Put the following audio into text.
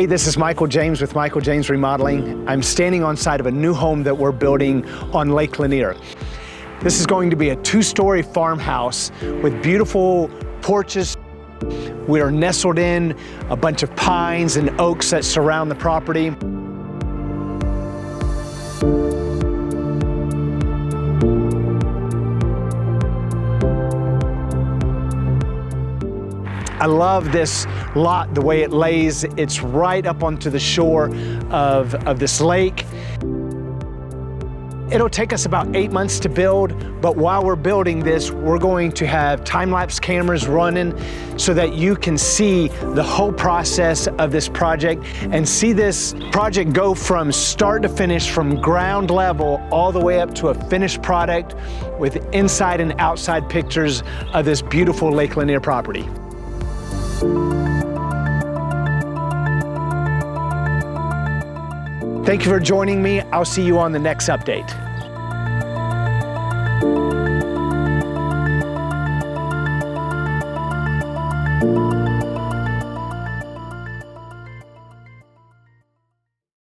Hey, this is Michael James with Michael James Remodeling. I'm standing on site of a new home that we're building on Lake Lanier. This is going to be a 2-story farmhouse with beautiful porches. We are nestled in a bunch of pines and oaks that surround the property. I love this lot, the way it lays. It's right up onto the shore of this lake. It'll take us about 8 months to build, but while we're building this, we're going to have time-lapse cameras running so that you can see the whole process of this project and see this project go from start to finish, from ground level all the way up to a finished product with inside and outside pictures of this beautiful Lake Lanier property. Thank you for joining me. I'll see you on the next update.